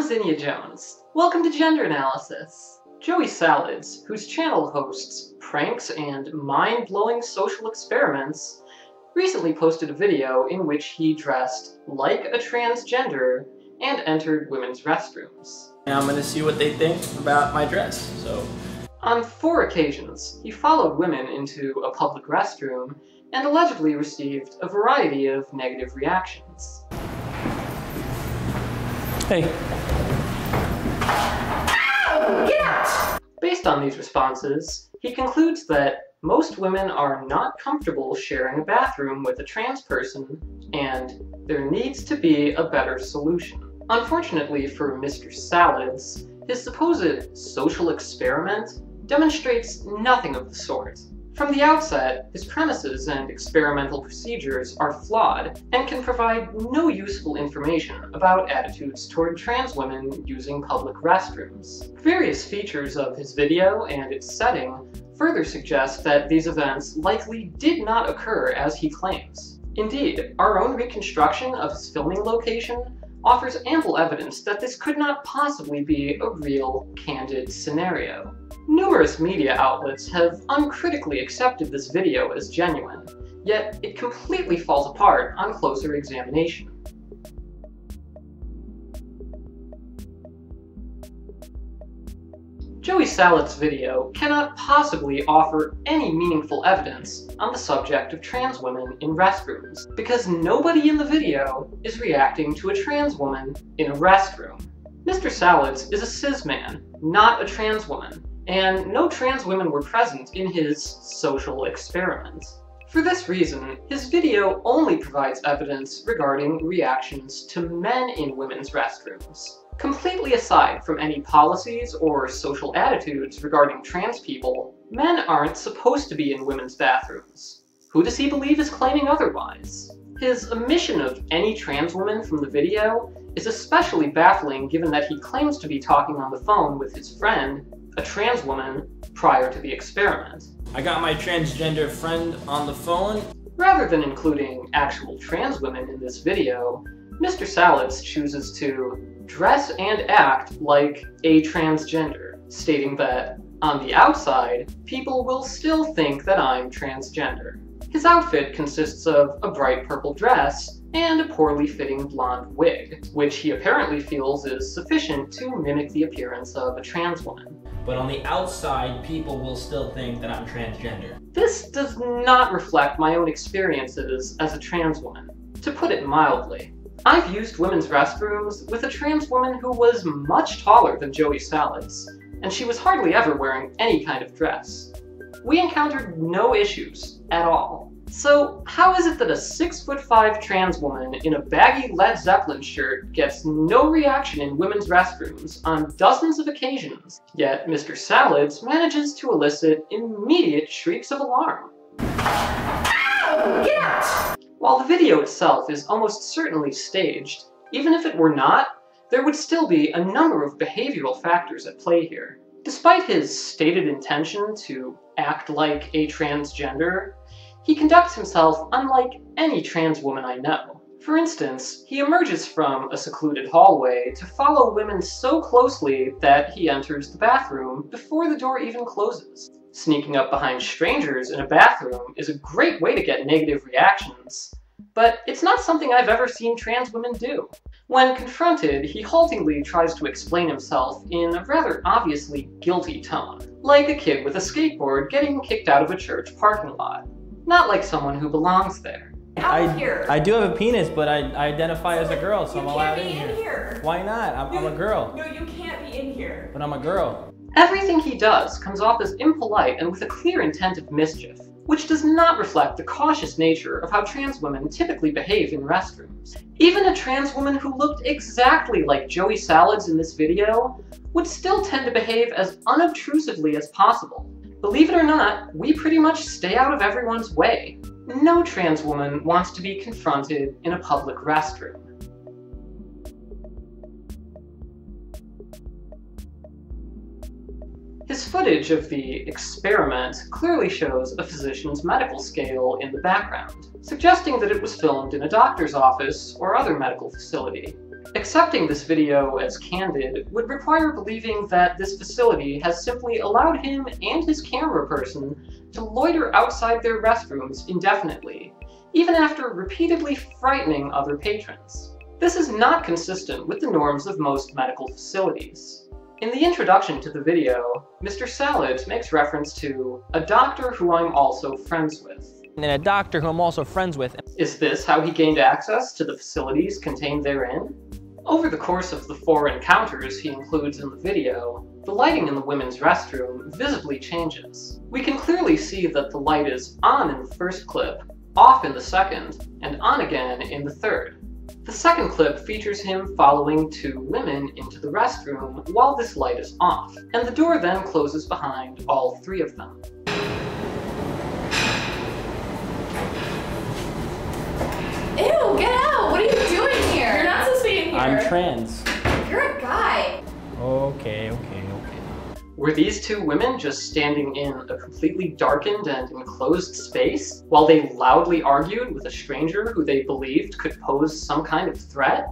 Zinnia Jones. Welcome to Gender Analysis. Joey Salads, whose channel hosts pranks and mind-blowing social experiments, recently posted a video in which he dressed like a transgender and entered women's restrooms. I'm gonna see what they think about my dress, so. On 4 occasions, he followed women into a public restroom and allegedly received a variety of negative reactions. Hey. Ow! Get out! Based on these responses, he concludes that most women are not comfortable sharing a bathroom with a trans person, and there needs to be a better solution. Unfortunately for Mr. Salads, his supposed social experiment demonstrates nothing of the sort. From the outset, his premises and experimental procedures are flawed and can provide no useful information about attitudes toward trans women using public restrooms. Various features of his video and its setting further suggest that these events likely did not occur as he claims. Indeed, our own reconstruction of his filming location offers ample evidence that this could not possibly be a real, candid scenario. Numerous media outlets have uncritically accepted this video as genuine, yet it completely falls apart on closer examination. Joey Salads' video cannot possibly offer any meaningful evidence on the subject of trans women in restrooms, because nobody in the video is reacting to a trans woman in a restroom. Mr. Salads is a cis man, not a trans woman, and no trans women were present in his social experiment. For this reason, his video only provides evidence regarding reactions to men in women's restrooms. Completely aside from any policies or social attitudes regarding trans people, men aren't supposed to be in women's bathrooms. Who does he believe is claiming otherwise? His omission of any trans woman from the video is especially baffling given that he claims to be talking on the phone with his friend, a trans woman, prior to the experiment. I got my transgender friend on the phone. Rather than including actual trans women in this video, Mr. Salads chooses to dress and act like a transgender, stating that, on the outside, people will still think that I'm transgender. His outfit consists of a bright purple dress and a poorly fitting blonde wig, which he apparently feels is sufficient to mimic the appearance of a trans woman. But on the outside, people will still think that I'm transgender. This does not reflect my own experiences as a trans woman. To put it mildly, I've used women's restrooms with a trans woman who was much taller than Joey Salads, and she was hardly ever wearing any kind of dress. We encountered no issues at all. So how is it that a 6'5" trans woman in a baggy Led Zeppelin shirt gets no reaction in women's restrooms on dozens of occasions, yet Mr. Salads manages to elicit immediate shrieks of alarm? Ow! Get out! While the video itself is almost certainly staged, even if it were not, there would still be a number of behavioral factors at play here. Despite his stated intention to act like a transgender, he conducts himself unlike any trans woman I know. For instance, he emerges from a secluded hallway to follow women so closely that he enters the bathroom before the door even closes. Sneaking up behind strangers in a bathroom is a great way to get negative reactions, but it's not something I've ever seen trans women do. When confronted, he haltingly tries to explain himself in a rather obviously guilty tone, like a kid with a skateboard getting kicked out of a church parking lot. Not like someone who belongs there. I do have a penis, but I identify as a girl, so I'm allowed in here. Why not? I'm a girl. No, you can't be in here. But I'm a girl. Everything he does comes off as impolite and with a clear intent of mischief, which does not reflect the cautious nature of how trans women typically behave in restrooms. Even a trans woman who looked exactly like Joey Salads in this video would still tend to behave as unobtrusively as possible. Believe it or not, we pretty much stay out of everyone's way. No trans woman wants to be confronted in a public restroom. His footage of the experiment clearly shows a physician's medical scale in the background, suggesting that it was filmed in a doctor's office or other medical facility. Accepting this video as candid would require believing that this facility has simply allowed him and his camera person to loiter outside their restrooms indefinitely, even after repeatedly frightening other patrons. This is not consistent with the norms of most medical facilities. In the introduction to the video, Mr. Salads makes reference to a doctor who I'm also friends with. And a doctor who I'm also friends with. Is this how he gained access to the facilities contained therein? Over the course of the 4 encounters he includes in the video, the lighting in the women's restroom visibly changes. We can clearly see that the light is on in the first clip, off in the second, and on again in the third. The second clip features him following 2 women into the restroom while this light is off, and the door then closes behind all 3 of them. Ew, get out! What are you doing here? You're not supposed to be in here. I'm trans. You're a guy. Okay. Were these 2 women just standing in a completely darkened and enclosed space while they loudly argued with a stranger who they believed could pose some kind of threat?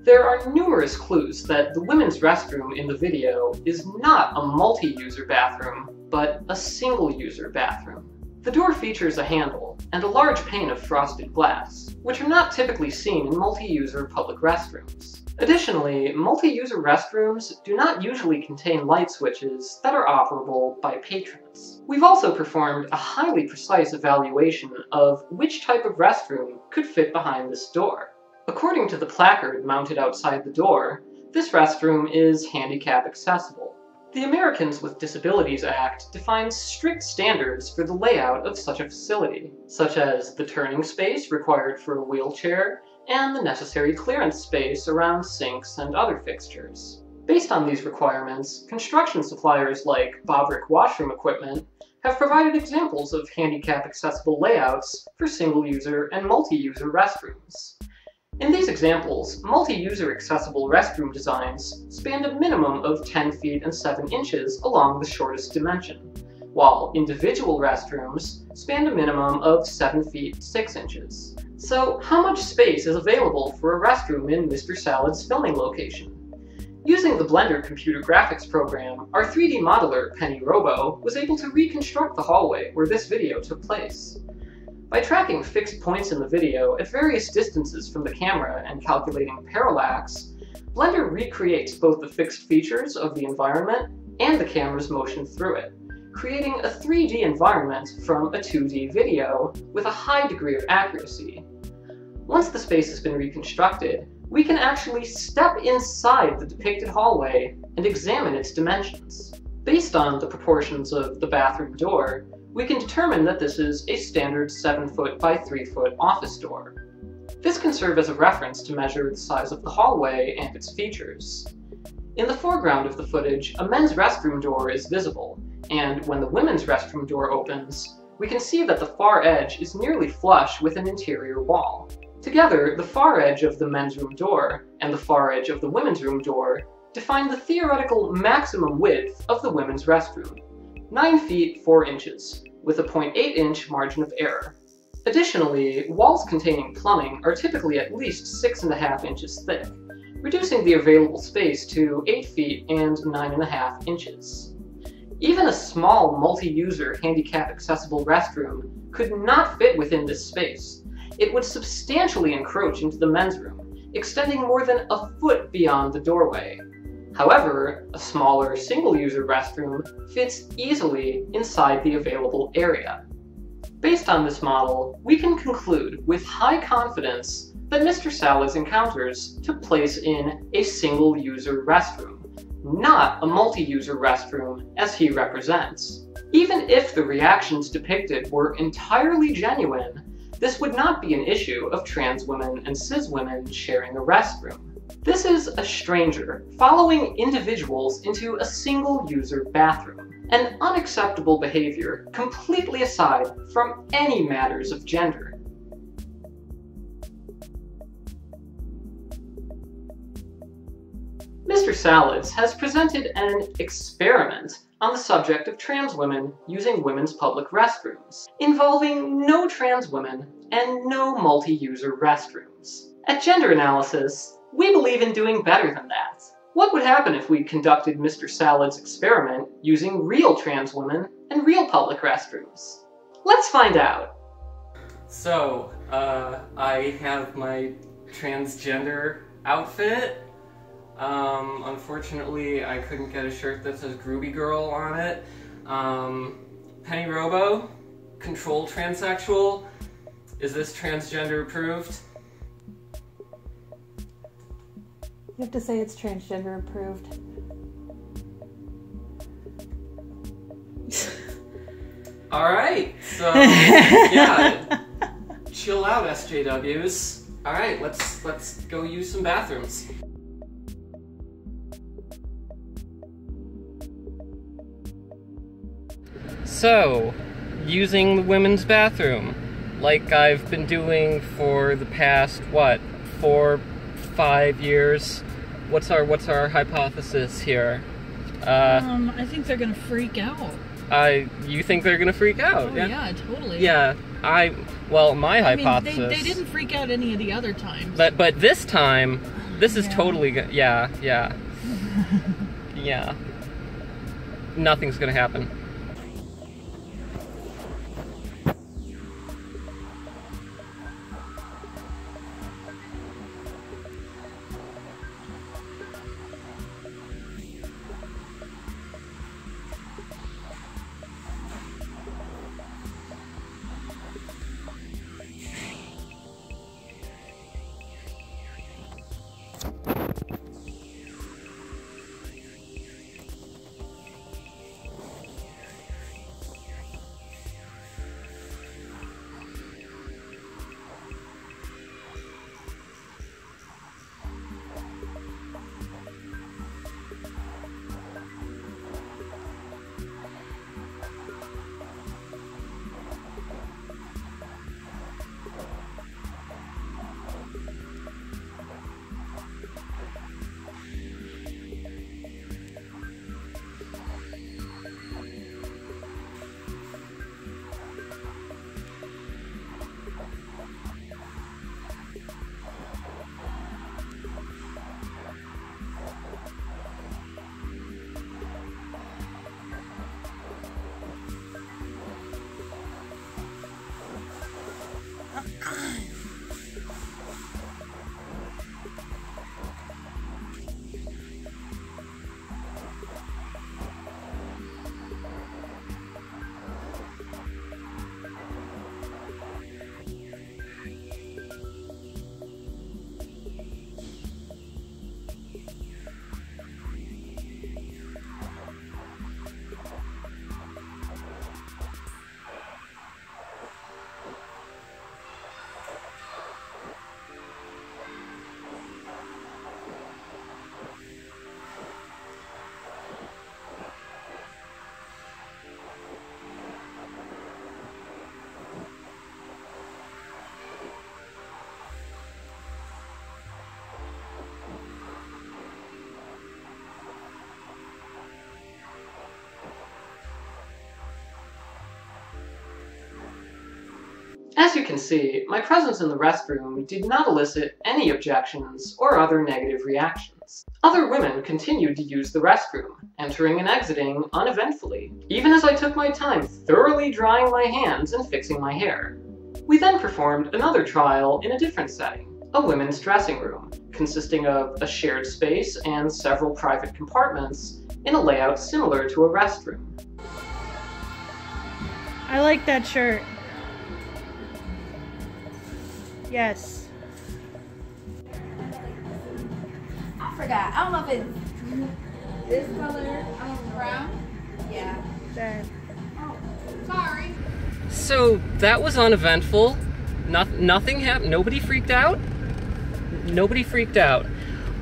There are numerous clues that the women's restroom in the video is not a multi-user bathroom, but a single-user bathroom. The door features a handle and a large pane of frosted glass, which are not typically seen in multi-user public restrooms. Additionally, multi-user restrooms do not usually contain light switches that are operable by patrons. We've also performed a highly precise evaluation of which type of restroom could fit behind this door. According to the placard mounted outside the door, this restroom is handicap accessible. The Americans with Disabilities Act defines strict standards for the layout of such a facility, such as the turning space required for a wheelchair and the necessary clearance space around sinks and other fixtures. Based on these requirements, construction suppliers like Bobrick washroom equipment have provided examples of handicap accessible layouts for single-user and multi-user restrooms. In these examples, multi-user accessible restroom designs spanned a minimum of 10 feet and 7 inches along the shortest dimension, while individual restrooms spanned a minimum of 7 feet 6 inches. So how much space is available for a restroom in Mr. Salad's filming location? Using the Blender computer graphics program, our 3D modeler, Penny Robo, was able to reconstruct the hallway where this video took place. By tracking fixed points in the video at various distances from the camera and calculating parallax, Blender recreates both the fixed features of the environment and the camera's motion through it, creating a 3D environment from a 2D video with a high degree of accuracy. Once the space has been reconstructed, we can actually step inside the depicted hallway and examine its dimensions. Based on the proportions of the bathroom door, we can determine that this is a standard 7-foot by 3-foot office door. This can serve as a reference to measure the size of the hallway and its features. In the foreground of the footage, a men's restroom door is visible, and when the women's restroom door opens, we can see that the far edge is nearly flush with an interior wall. Together, the far edge of the men's room door and the far edge of the women's room door define the theoretical maximum width of the women's restroom, 9 feet 4 inches, with a 0.8-inch margin of error. Additionally, walls containing plumbing are typically at least 6.5 inches thick, reducing the available space to 8 feet and 9.5 inches. Even a small multi-user handicap-accessible restroom could not fit within this space. It would substantially encroach into the men's room, extending more than a foot beyond the doorway. However, a smaller single-user restroom fits easily inside the available area. Based on this model, we can conclude with high confidence that Mr. Salad's encounters took place in a single-user restroom, not a multi-user restroom as he represents. Even if the reactions depicted were entirely genuine, this would not be an issue of trans women and cis women sharing a restroom. This is a stranger following individuals into a single-user bathroom, an unacceptable behavior completely aside from any matters of gender. Mr. Salads has presented an experiment on the subject of trans women using women's public restrooms, involving no trans women and no multi-user restrooms. At Gender Analysis, we believe in doing better than that. What would happen if we conducted Mr. Salads' experiment using real trans women and real public restrooms? Let's find out. So, I have my transgender outfit. Unfortunately, I couldn't get a shirt that says Groovy Girl on it. Penny Robo, controlled transsexual. Is this transgender approved? You have to say it's transgender approved. Alright, so, yeah. Chill out, SJWs. Alright, let's go use some bathrooms. So, using the women's bathroom, like I've been doing for the past, what, 4-5 years? What's our hypothesis here? I think they're gonna freak out. You think they're gonna freak out? Oh yeah, totally. Yeah, well, my hypothesis. Mean, they didn't freak out any of the other times. But this time, this is totally yeah. Yeah. Nothing's gonna happen. As you can see, my presence in the restroom did not elicit any objections or other negative reactions. Other women continued to use the restroom, entering and exiting uneventfully, even as I took my time thoroughly drying my hands and fixing my hair. We then performed another trial in a different setting, a women's dressing room, consisting of a shared space and several private compartments in a layout similar to a restroom. I like that shirt. Yes. I forgot. I don't know if it's this color. Brown? Yeah. That. Oh, sorry. So that was uneventful. Nothing happened. Nobody freaked out. Nobody freaked out.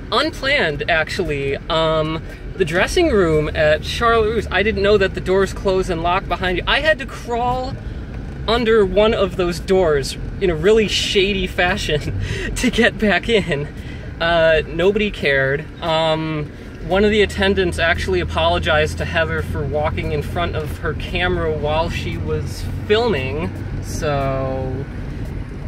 Unplanned, actually. The dressing room at Charlotte Russe, I didn't know that the doors close and lock behind you. I had to crawl under one of those doors in a really shady fashion to get back in. Nobody cared. One of the attendants actually apologized to Heather for walking in front of her camera while she was filming, so...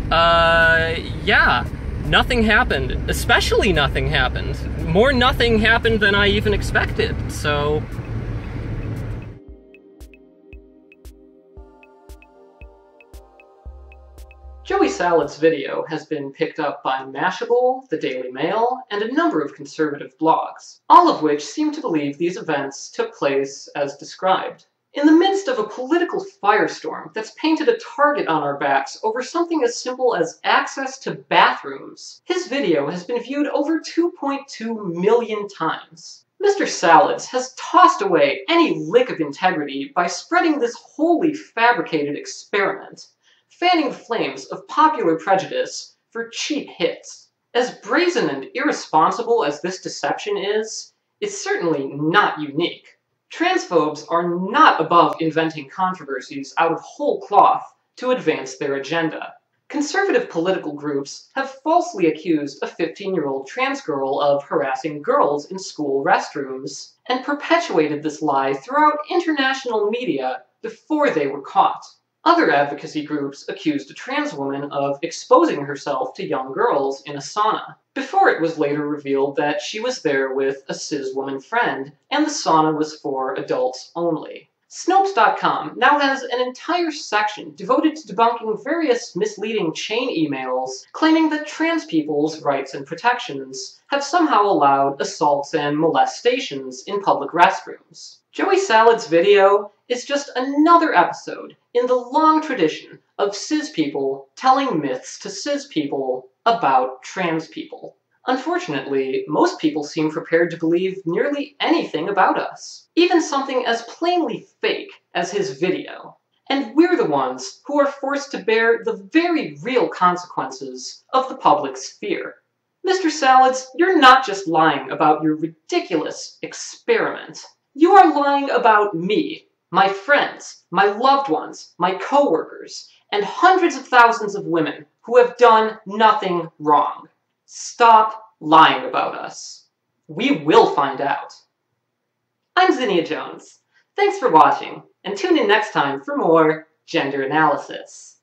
yeah. Nothing happened. Especially nothing happened. More nothing happened than I even expected, so... JoeySalads' video has been picked up by Mashable, the Daily Mail, and a number of conservative blogs, all of which seem to believe these events took place as described. In the midst of a political firestorm that's painted a target on our backs over something as simple as access to bathrooms, his video has been viewed over 2.2 million times. Mr. Salads has tossed away any lick of integrity by spreading this wholly fabricated experiment, fanning the flames of popular prejudice for cheap hits. As brazen and irresponsible as this deception is, it's certainly not unique. Transphobes are not above inventing controversies out of whole cloth to advance their agenda. Conservative political groups have falsely accused a 15-year-old trans girl of harassing girls in school restrooms, and perpetuated this lie throughout international media before they were caught. Other advocacy groups accused a trans woman of exposing herself to young girls in a sauna, before it was later revealed that she was there with a cis woman friend, and the sauna was for adults only. Snopes.com now has an entire section devoted to debunking various misleading chain emails claiming that trans people's rights and protections have somehow allowed assaults and molestations in public restrooms. JoeySalads' video is just another episode in the long tradition of cis people telling myths to cis people about trans people. Unfortunately, most people seem prepared to believe nearly anything about us, even something as plainly fake as his video. And we're the ones who are forced to bear the very real consequences of the public's fear. Mr. Salads, you're not just lying about your ridiculous experiment. You are lying about me, my friends, my loved ones, my co-workers, and hundreds of thousands of women who have done nothing wrong. Stop lying about us. We will find out. I'm Zinnia Jones. Thanks for watching, and tune in next time for more gender analysis.